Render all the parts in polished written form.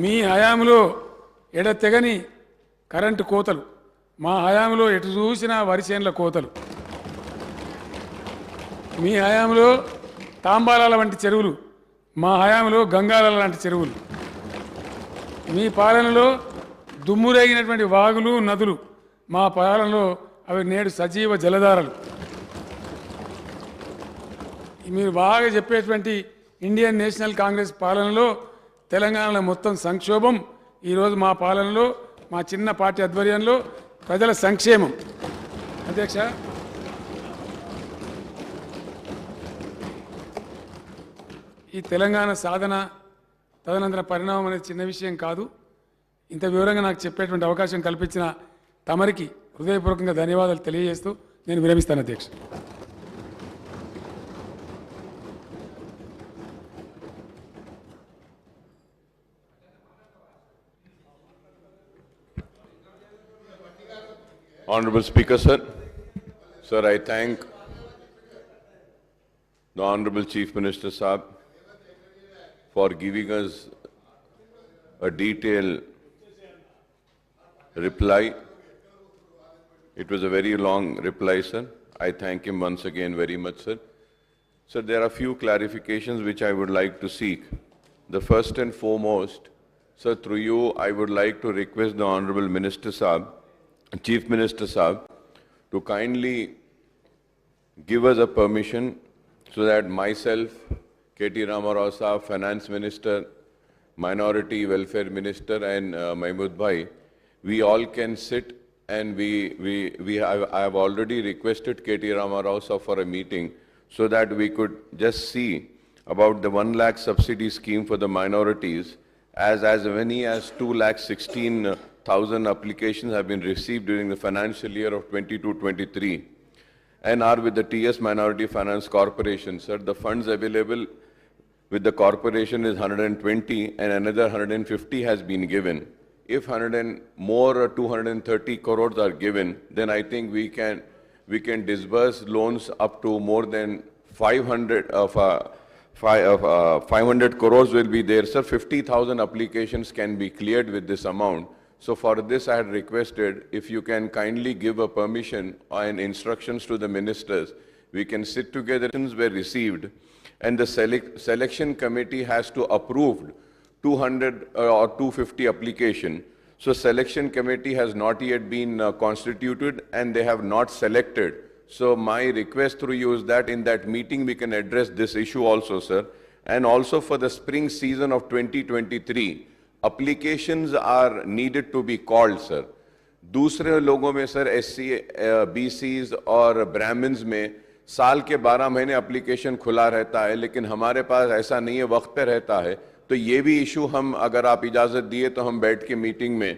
మీ హయాంలో ఎడతెగని కరెంటు కోతలు, మా హయాంలో ఎటు చూసినా వరిచేనుల కోతలు, మీ హయాంలో తాంబాలాల వంటి చెరువులు, మా హయాంలో గంగాల లాంటి చెరువులు, మీ పాలనలో దుమ్మురేగినటువంటి వాగులు నదులు, మా పాలనలో అవి నేడు సజీవ జలధారలు. మీరు బాగా చెప్పేటువంటి ఇండియన్ నేషనల్ కాంగ్రెస్ పాలనలో తెలంగాణలో మొత్తం సంక్షోభం, ఈరోజు మా పాలనలో మా చిన్న పార్టీ ఆధ్వర్యంలో ప్రజల సంక్షేమం. అధ్యక్ష, ఈ తెలంగాణ సాధన తదనంతర పరిణామం అనేది చిన్న విషయం కాదు. ఇంత వివరంగా నాకు చెప్పేటువంటి అవకాశం కల్పించిన తమరికి హృదయపూర్వకంగా ధన్యవాదాలు తెలియజేస్తూ నేను విరమిస్తాను అధ్యక్ష. Honorable Speaker, sir. Sir, I thank the Honorable Chief Minister Saab for giving us a detailed reply. It was a very long reply, sir. I thank him once again very much, sir. Sir, there are few clarifications which I would like to seek. The first and foremost, sir, through you, I would like to request the Honorable Minister Saab, Chief Minister Saab, to kindly give us a permission so that myself, K.T. Ramarao Saab, Finance Minister, Minority Welfare Minister, and Mahmood Bhai, we all can sit and I have already requested K.T. Ramarao Saab for a meeting so that we could just see about the 1 lakh subsidy scheme for the minorities, as many as 2,16,000 applications have been received during the financial year of 22-23 and are with the TS Minority Finance Corporation. Sir, the funds available with the corporation is 120 and another 150 has been given. If 230 crores are given, then I think we can disburse loans up to more than 500 crores will be there. Sir, 50,000 applications can be cleared with this amount. So for this, I had requested if you can kindly give a permission and instructions to the ministers. We can sit together. Were received, and the selection committee has to approve 200 or 250 application. So selection committee has not yet been constituted, and they have not selected. So my request through you is that in that meeting we can address this issue also, sir. And also for the spring season of 2023, applications are needed to be called, sir. दूसरे लोगों में sir SC, BCs और Brahmins में साल के 12 महीने application खुला रहता है, लेकिन हमारे पास ऐसा नहीं है, वक्त पे रहता है. तो ये भी इशू हम, अगर आप इजाज़त दिए तो हम बैठ के मीटिंग में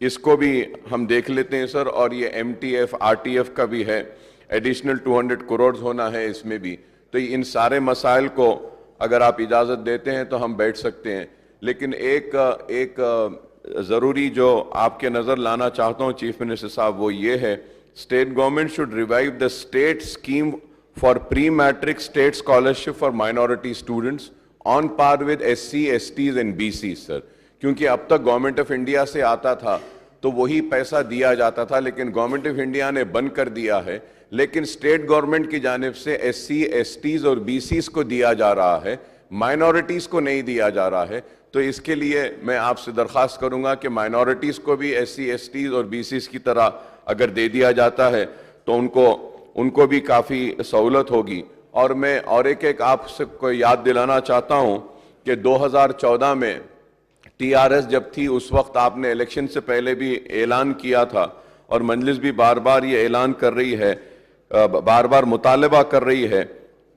इसको भी हम देख लेते हैं, सर. और ये MTF, RTF का भी है, एडिशनल 200 करोड़ होना है इसमें भी. तो इन सारे मसाइल को अगर आप इजाज़त देते हैं तो हम बैठ सकते हैं. लेकिन एक ज़रूरी जो आपके नज़र लाना चाहता हूँ चीफ मिनिस्टर साहब, वो ये है, state government should revive the state scheme for pre matric state scholarship for minority students on par with SC, STs and BCs, sir. क्योंकि अब तक गवर्नमेंट ऑफ इंडिया से आता था तो वही पैसा दिया जाता था, लेकिन गवर्नमेंट ऑफ इंडिया ने बंद कर दिया है. लेकिन स्टेट गवर्नमेंट की जानिब से SC, STs और BCs को दिया जा रहा है, माइनॉरिटीज़ को नहीं दिया जा रहा है. तो इसके लिए मैं आपसे दरख्वास्त करूंगा कि माइनॉरिटीज़ को भी SC, STs और BCs की तरह अगर दे दिया जाता है तो उनको भी काफ़ी सहूलत होगी. और मैं और एक आपसे को याद दिलाना चाहता हूं कि 2014 में TRS जब थी, उस वक्त आपने इलेक्शन से पहले भी ऐलान किया था, और मजलिस भी बार बार ये ऐलान कर रही है, बार बार मुतालबा कर रही है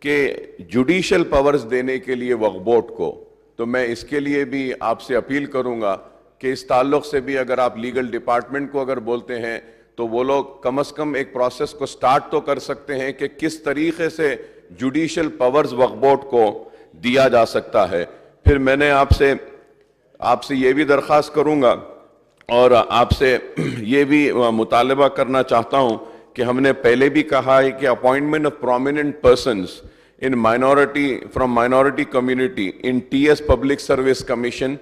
कि जुडिशल पावर्स देने के लिए वक्फ बोर्ड को. तो मैं इसके लिए भी आपसे अपील करूंगा कि इस ताल्लुक से भी अगर आप लीगल डिपार्टमेंट को अगर बोलते हैं तो वो लोग कम से कम एक प्रोसेस को स्टार्ट तो कर सकते हैं कि किस तरीके से जुडिशल पावर्स वक्फ बोर्ड को दिया जा सकता है. फिर मैंने आपसे ये भी दरख्वास्त करूंगा और आपसे ये भी मुतालबा करना चाहता हूं कि हमने पहले भी कहा है कि appointment of prominent persons in minority, from minority community in TS Public Service Commission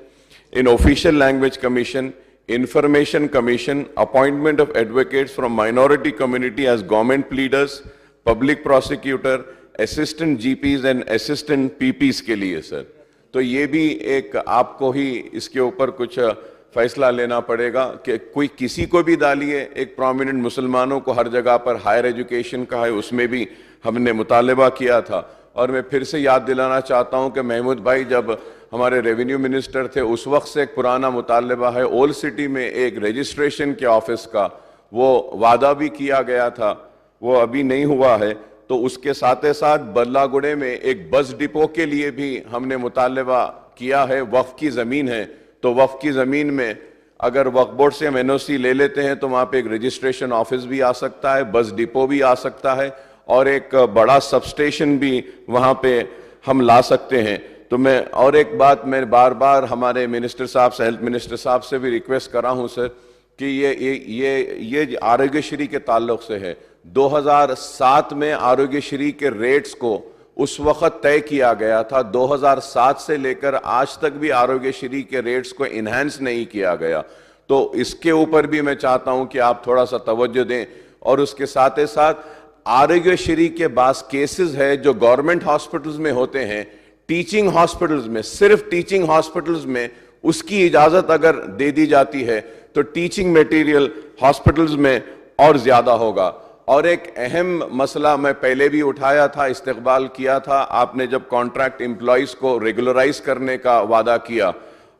in official language commission, information commission, appointment of advocates from minority community as government pleaders, public prosecutor, assistant GPs and assistant PPs के लिए sir. तो ये भी एक आपको ही इसके ऊपर कुछ फैसला लेना पड़ेगा कि कोई किसी को भी डालिए. एक प्रोमिनेंट मुसलमानों को हर जगह पर हायर एजुकेशन का है, उसमें भी हमने मुतालबा किया था. और मैं फिर से याद दिलाना चाहता हूं कि महमूद भाई जब हमारे रेवेन्यू मिनिस्टर थे उस वक्त से एक पुराना मुतालबा है ओल्ड सिटी में एक रजिस्ट्रेशन के ऑफिस का, वो वादा भी किया गया था, वो अभी नहीं हुआ है. तो उसके साथ साथ बल्लागुड़े में एक बस डिपो के लिए भी हमने मुतालबा किया है. वक्फ की ज़मीन है, तो वक्फ की ज़मीन में अगर वक्फ बोर्ड से हम NOC ले लेते हैं तो वहाँ पे एक रजिस्ट्रेशन ऑफिस भी आ सकता है, बस डिपो भी आ सकता है और एक बड़ा सबस्टेशन भी वहाँ पे हम ला सकते हैं. तो मैं और एक बात मैं बार बार हमारे मिनिस्टर साहब से, हेल्थ मिनिस्टर साहब से भी रिक्वेस्ट कर रहा हूँ सर कि ये आरोग्यश्री के ताल्लुक से है. 2007 में आरोग्यश्री के रेट्स को उस वक्त तय किया गया था. 2007 से लेकर आज तक भी आरोग्यश्री के रेट्स को इन्हांस नहीं किया गया. तो इसके ऊपर भी मैं चाहता हूं कि आप थोड़ा सा तवज्जो दें. और उसके साथ ही साथ आरोग्यश्री के बाद केसेस है जो गवर्नमेंट हॉस्पिटल्स में होते हैं, टीचिंग हॉस्पिटल्स में, सिर्फ टीचिंग हॉस्पिटल्स में उसकी इजाजत अगर दे दी जाती है तो टीचिंग मटेरियल हॉस्पिटल्स में और ज्यादा होगा. और एक अहम मसला मैं पहले भी उठाया था, इस्तकबाल किया था, आपने जब कॉन्ट्रैक्ट एम्प्लॉइज को रेगुलराइज करने का वादा किया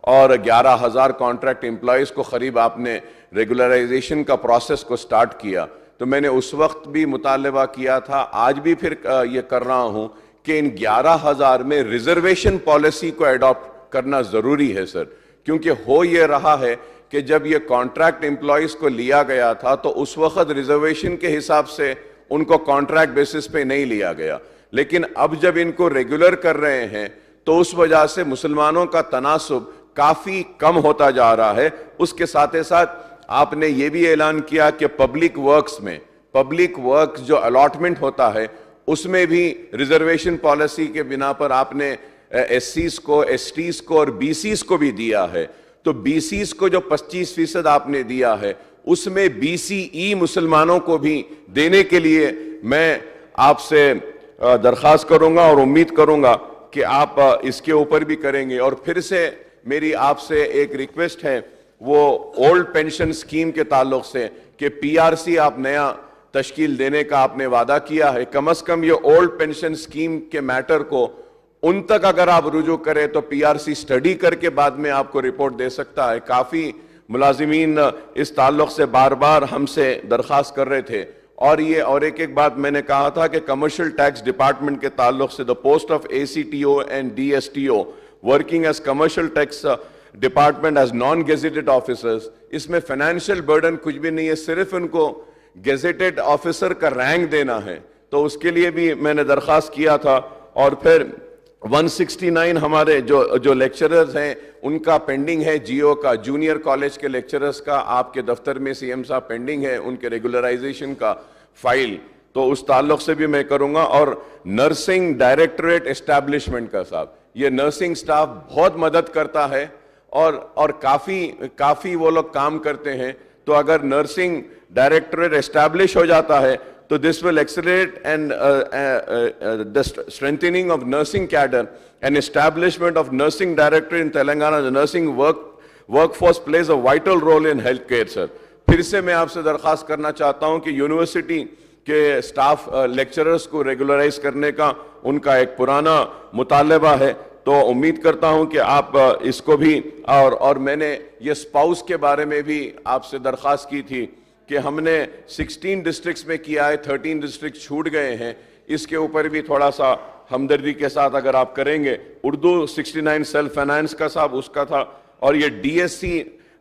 और 11,000 कॉन्ट्रैक्ट एम्प्लॉइज को करीब आपने रेगुलराइजेशन का प्रोसेस को स्टार्ट किया. तो मैंने उस वक्त भी मुतालबा किया था, आज भी फिर ये कर रहा हूं कि इन 11,000 में रिजर्वेशन पॉलिसी को अडॉप्ट करना जरूरी है सर. क्योंकि हो ये रहा है कि जब ये कॉन्ट्रैक्ट एम्प्लॉइज को लिया गया था तो उस वक्त रिजर्वेशन के हिसाब से उनको कॉन्ट्रैक्ट बेसिस पे नहीं लिया गया, लेकिन अब जब इनको रेगुलर कर रहे हैं तो उस वजह से मुसलमानों का तनासुब काफी कम होता जा रहा है. उसके साथ ही साथ आपने ये भी ऐलान किया कि पब्लिक वर्क्स में, पब्लिक वर्क्स जो अलॉटमेंट होता है उसमें भी रिजर्वेशन पॉलिसी के बिना पर आपने SCs को, STs को और BCs को भी दिया है. तो BCs को जो 25% आपने दिया है उसमें BCE मुसलमानों को भी देने के लिए मैं आपसे दरख्वास्त करूंगा और उम्मीद करूंगा कि आप इसके ऊपर भी करेंगे. और फिर से मेरी आपसे एक रिक्वेस्ट है वो ओल्ड पेंशन स्कीम के ताल्लुक से कि PRC आप नया तश्कील देने का आपने वादा किया है. कम से कम ये ओल्ड पेंशन स्कीम के मैटर को उन तक अगर आप रुजू करें तो PRC स्टडी करके बाद में आपको रिपोर्ट दे सकता है. काफी मुलाजिमीन इस ताल्लुक से बार बार हमसे दरख्वास्त कर रहे थे. और एक बात मैंने कहा था कि कमर्शियल टैक्स डिपार्टमेंट के ताल्लुक से the post of ACTO and DSTO working as commercial tax department as non gazetted officers, इसमें फाइनेंशियल बर्डन कुछ भी नहीं है, सिर्फ उनको गेजेटेड ऑफिसर का रैंक देना है. तो उसके लिए भी मैंने दरख्वास्त किया था. और फिर 169 हमारे जो लेक्चरर्स हैं उनका पेंडिंग है, GO का, जूनियर कॉलेज के लेक्चरर्स का आपके दफ्तर में CM साहब पेंडिंग है, उनके रेगुलराइजेशन का फाइल, तो उस ताल्लुक से भी मैं करूंगा. और नर्सिंग डायरेक्टरेट एस्टैब्लिशमेंट का साहब, ये नर्सिंग स्टाफ बहुत मदद करता है और काफी वो लोग काम करते हैं. तो अगर नर्सिंग डायरेक्टरेट एस्टैब्लिश हो जाता है तो this will accelerate and the strengthening of nursing cadre and establishment of nursing directorate in Telangana. The nursing workforce plays a vital role in healthcare sir. फिर से मैं आपसे दरख्वास्त करना चाहता हूं कि यूनिवर्सिटी के स्टाफ लेक्चरर्स को रेगुलराइज करने का उनका एक पुराना मुतालबा है. तो उम्मीद करता हूं कि आप इसको भी और मैंने ये स्पाउस के बारे में भी आपसे दरख्वास्त की थी कि हमने 16 डिस्ट्रिक्ट्स में किया है, 13 डिस्ट्रिक्ट छूट गए हैं. इसके ऊपर भी थोड़ा सा हमदर्दी के साथ अगर आप करेंगे. उर्दू 69 सेल्फ फाइनेंस का साहब उसका था. और ये DSC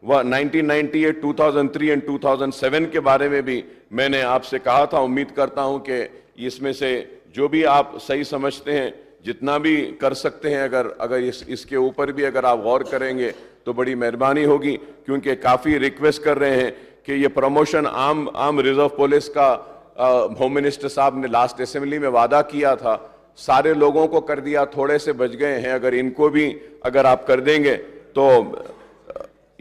1998, 2003 एंड 2007 के बारे में भी मैंने आपसे कहा था. उम्मीद करता हूं कि इसमें से जो भी आप सही समझते हैं, जितना भी कर सकते हैं, अगर इसके ऊपर भी अगर आप गौर करेंगे तो बड़ी मेहरबानी होगी. क्योंकि काफ़ी रिक्वेस्ट कर रहे हैं कि ये प्रमोशन आम रिजर्व पुलिस का होम मिनिस्टर साहब ने लास्ट असेंबली में वादा किया था, सारे लोगों को कर दिया, थोड़े से बच गए हैं. अगर इनको भी अगर आप कर देंगे तो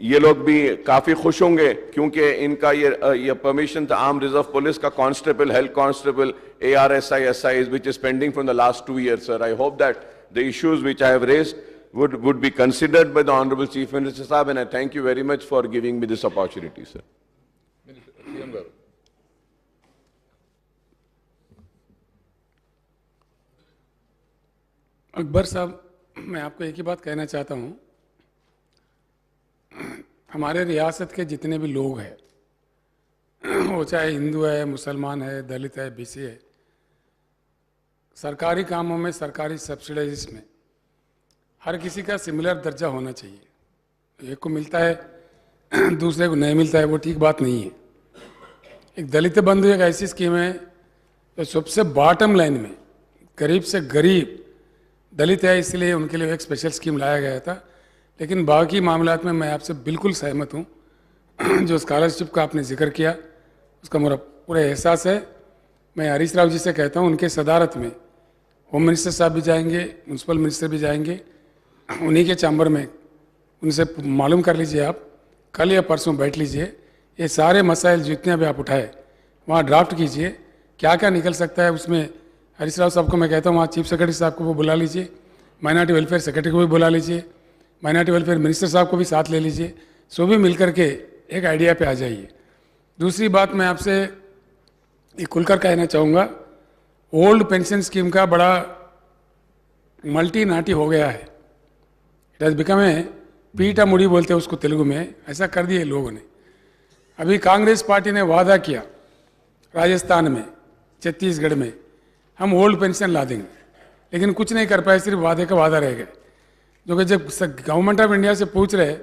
ये लोग भी काफी खुश होंगे क्योंकि इनका ये परमिशन था आर्म रिजर्व पुलिस का constable, health constable, ARSI, SI, which is pending from the last 2 years, sir. I hope that the issues which I have raised would be considered by the Honorable Chief Minister Sahab, and I thank you very much for giving me this opportunity, sir. Akbar साहब, मैं आपको एक ही बात कहना चाहता हूँ, हमारे रियासत के जितने भी लोग हैं, वो चाहे हिंदू है, मुसलमान है, दलित है, BC है, सरकारी कामों में, सरकारी सब्सिडाइज में हर किसी का सिमिलर दर्जा होना चाहिए। एक को मिलता है दूसरे को नहीं मिलता है, वो ठीक बात नहीं है। एक दलित बंधु एक ऐसी स्कीम है जो सबसे बॉटम लाइन में गरीब से गरीब दलित है, इसलिए उनके लिए एक स्पेशल स्कीम लाया गया था। लेकिन बाकी मामलात में मैं आपसे बिल्कुल सहमत हूँ। जो स्कॉलरशिप का आपने जिक्र किया उसका मेरा पूरा एहसास है। मैं हरीश राव जी से कहता हूँ, उनके सदारत में होम मिनिस्टर साहब भी जाएंगे, म्यूनसिपल मिनिस्टर भी जाएंगे, उन्हीं के चैम्बर में उनसे मालूम कर लीजिए, आप कल या परसों बैठ लीजिए, ये सारे मसाइल जितने भी आप उठाए वहाँ ड्राफ्ट कीजिए, क्या क्या निकल सकता है उसमें। हरीश राव साहब को मैं कहता हूँ वहाँ चीफ सेक्रेटरी साहब को वो बुला लीजिए, माइनॉरिटी वेलफेयर सेक्रेटरी को भी बुला लीजिए, माइनॉरिटी वेलफेयर मिनिस्टर साहब को भी साथ ले लीजिए, सो भी मिल करके एक आइडिया पे आ जाइए। दूसरी बात मैं आपसे ये खुलकर कहना चाहूँगा, ओल्ड पेंशन स्कीम का बड़ा मल्टी नाटी हो गया है। इट हैज़ बिकम ए पीटा मुड़ी बोलते हैं उसको तेलुगु में, ऐसा कर दिए लोगों ने। अभी कांग्रेस पार्टी ने वादा किया राजस्थान में, छत्तीसगढ़ में हम ओल्ड पेंशन ला देंगे, लेकिन कुछ नहीं कर पाए, सिर्फ वादे का वादा रह गए। जो कि जब गवर्नमेंट ऑफ इंडिया से पूछ रहे,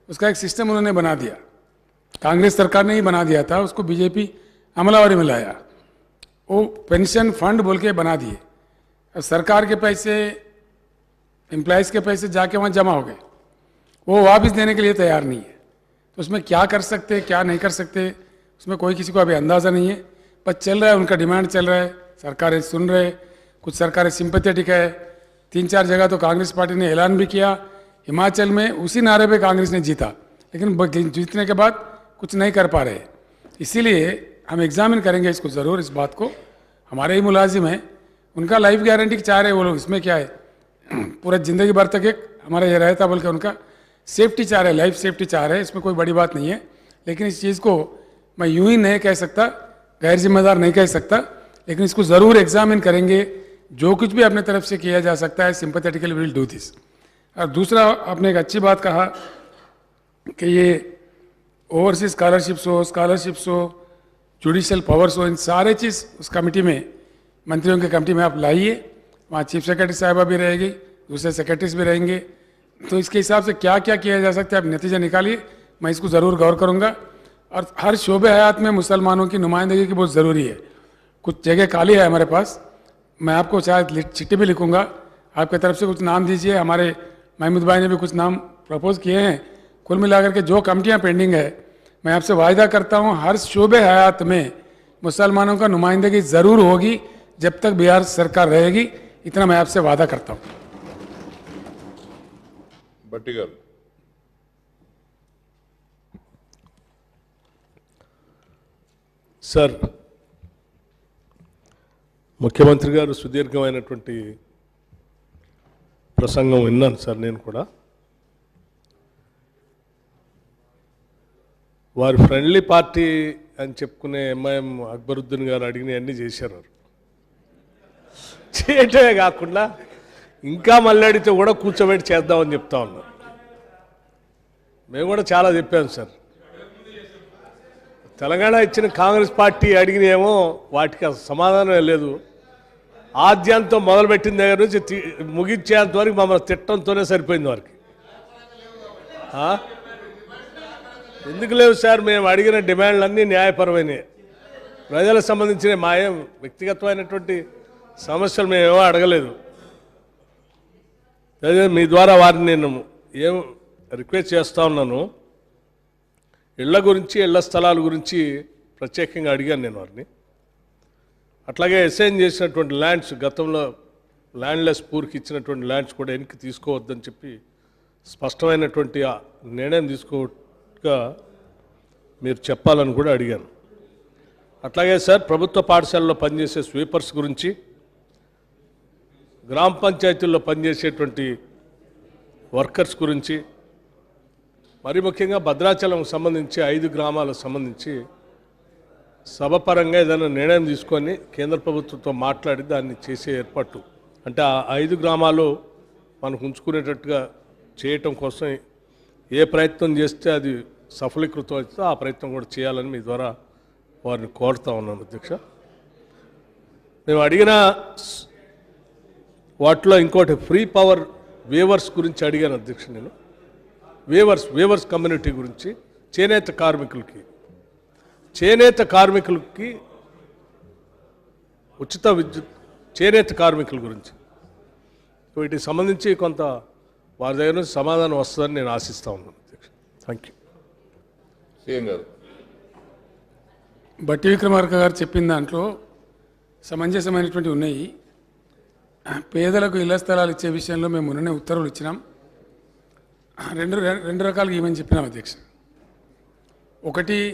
उसका एक सिस्टम उन्होंने बना दिया, कांग्रेस सरकार ने ही बना दिया था, उसको बीजेपी अमलावरी में लाया, वो पेंशन फंड बोल के बना दिए। अब सरकार के पैसे, एम्प्लॉयज़ के पैसे जाके वहाँ जमा हो गए, वो वापस देने के लिए तैयार नहीं है। तो उसमें क्या कर सकते क्या नहीं कर सकते उसमें कोई किसी को अभी अंदाज़ा नहीं है, पर चल रहा है, उनका डिमांड चल रहा है, सरकारें सुन रहे, कुछ सरकारें सिंपैथेटिक है। 3-4 जगह तो कांग्रेस पार्टी ने ऐलान भी किया, हिमाचल में उसी नारे पे कांग्रेस ने जीता, लेकिन जीतने के बाद कुछ नहीं कर पा रहे। इसीलिए हम एग्जामिन करेंगे इसको ज़रूर, इस बात को। हमारे ही मुलाजिम हैं, उनका लाइफ गारंटी चाह रहे वो लोग, इसमें क्या है, पूरा ज़िंदगी भर तक एक हमारा ये रहता बोल के उनका सेफ्टी चाह रहे, लाइफ सेफ्टी चाह रहे, इसमें कोई बड़ी बात नहीं है। लेकिन इस चीज़ को मैं यूँ ही नहीं कह सकता, गैर जिम्मेदार नहीं कह सकता, लेकिन इसको ज़रूर एग्जामिन करेंगे। जो कुछ भी अपने तरफ से किया जा सकता है, सिंपैथेटिकली विल डू दिस। और दूसरा, आपने एक अच्छी बात कहा कि ये ओवरसीज स्कॉलरशिप्स हो, जुडिशल पावर्स हो, इन सारे चीज़ उस कमेटी में, मंत्रियों की कमेटी में आप लाइए। वहाँ चीफ सेक्रेटरी साहिबा भी रहेगी, दूसरे सेक्रेटरीज भी रहेंगे, तो इसके हिसाब से क्या क्या किया जा सकता है आप नतीजा निकालिए, मैं इसको ज़रूर गौर करूँगा। और हर शोबे हयात में मुसलमानों की नुमाइंदगी की बहुत ज़रूरी है। कुछ जगह खाली है हमारे पास, मैं आपको शायद चिट्ठी भी लिखूंगा, आपके तरफ से कुछ नाम दीजिए। हमारे महमूद भाई ने भी कुछ नाम प्रपोज किए हैं। कुल मिलाकर के जो कमिटियाँ पेंडिंग है, मैं आपसे वायदा करता हूँ हर शोबे हयात में मुसलमानों का नुमाइंदगी ज़रूर होगी जब तक बिहार सरकार रहेगी, इतना मैं आपसे वादा करता हूँ। భట్టి గారు, సార్, ముఖ్యమంత్రి గారు సుదీర్ఘమైనటువంటి ప్రసంగం విన్నాను సార్. నేను కూడా వారి ఫ్రెండ్లీ పార్టీ అని చెప్పుకునే ఎంఐఎం అక్బరుద్దీన్ గారు అడిగినవన్నీ చేశారు. చేయటమే కాకుండా ఇంకా మళ్ళీ అడిగితే కూడా కూర్చోబెట్టి చేద్దామని చెప్తా ఉన్నాం. మేము కూడా చాలా చెప్పాము సార్. తెలంగాణ ఇచ్చిన కాంగ్రెస్ పార్టీ అడిగినేమో వాటికి అసలు సమాధానం లేదు. ఆద్యంతో మొదలుపెట్టిన దగ్గర నుంచి ముగించేంత వరకు మమ్మల్ని తిట్టడంతోనే సరిపోయింది వారికి. ఎందుకు లేవు సార్? మేము అడిగిన డిమాండ్లన్నీ న్యాయపరమైనవి, ప్రజలకు సంబంధించిన మాయం వ్యక్తిగతమైనటువంటి సమస్యలు మేమేమో అడగలేదు. అదే మీ ద్వారా వారిని నేను ఏం రిక్వెస్ట్ చేస్తూ ఉన్నాను, ఇళ్ల గురించి, ఇళ్ల స్థలాల గురించి ప్రత్యేకంగా అడిగాను నేను వారిని. అట్లాగే అసైన్ చేసినటువంటి ల్యాండ్స్, గతంలో ల్యాండ్లెస్ పూర్కి ఇచ్చినటువంటి ల్యాండ్స్ కూడా వెనక్కి తీసుకోవద్దని చెప్పి స్పష్టమైనటువంటి నిర్ణయం స్పెసిఫిక్గా మీరు చెప్పాలని కూడా అడిగాను. అట్లాగే సార్, ప్రభుత్వ పాఠశాలలో పనిచేసే స్వీపర్స్ గురించి, గ్రామ పంచాయతీల్లో పనిచేసేటువంటి వర్కర్స్ గురించి, మరి ముఖ్యంగా భద్రాచలం సంబంధించి 5 గ్రామాలకు సంబంధించి సభపరంగా ఏదైనా నిర్ణయం తీసుకొని కేంద్ర ప్రభుత్వంతో మాట్లాడి దాన్ని చేసే ఏర్పాటు, అంటే ఆ 5 గ్రామాలు మనకు ఉంచుకునేటట్టుగా చేయటం కోసం ఏ ప్రయత్నం చేస్తే అది సఫలీకృతం అవుతుందో ఆ ప్రయత్నం కూడా చేయాలని మీ ద్వారా వారిని కోరుతా ఉన్నాను అధ్యక్ష. మేము అడిగిన వాటిలో ఇంకోటి ఫ్రీ పవర్ వేవర్స్ గురించి అడిగాను అధ్యక్ష. నేను వేవర్స్ కమ్యూనిటీ గురించి, చేనేత కార్మికులకి ఉచిత విద్యుత్, చేనేత కార్మికుల గురించి వీటికి సంబంధించి కొంత వారి దగ్గర నుంచి సమాధానం వస్తుందని నేను ఆశిస్తా ఉన్నాను అధ్యక్ష. Thank you. సీఎం గారు. బట్టి విక్రమార్క గారు చెప్పిన దాంట్లో సమంజసమైనటువంటి ఉన్నాయి. పేదలకు ఇళ్ల స్థలాలు ఇచ్చే విషయంలో మేము మొన్ననే ఉత్తర్వులు ఇచ్చినాం. రెండు రకాలుగా ఏమని చెప్పినాం అధ్యక్ష. ఒకటి,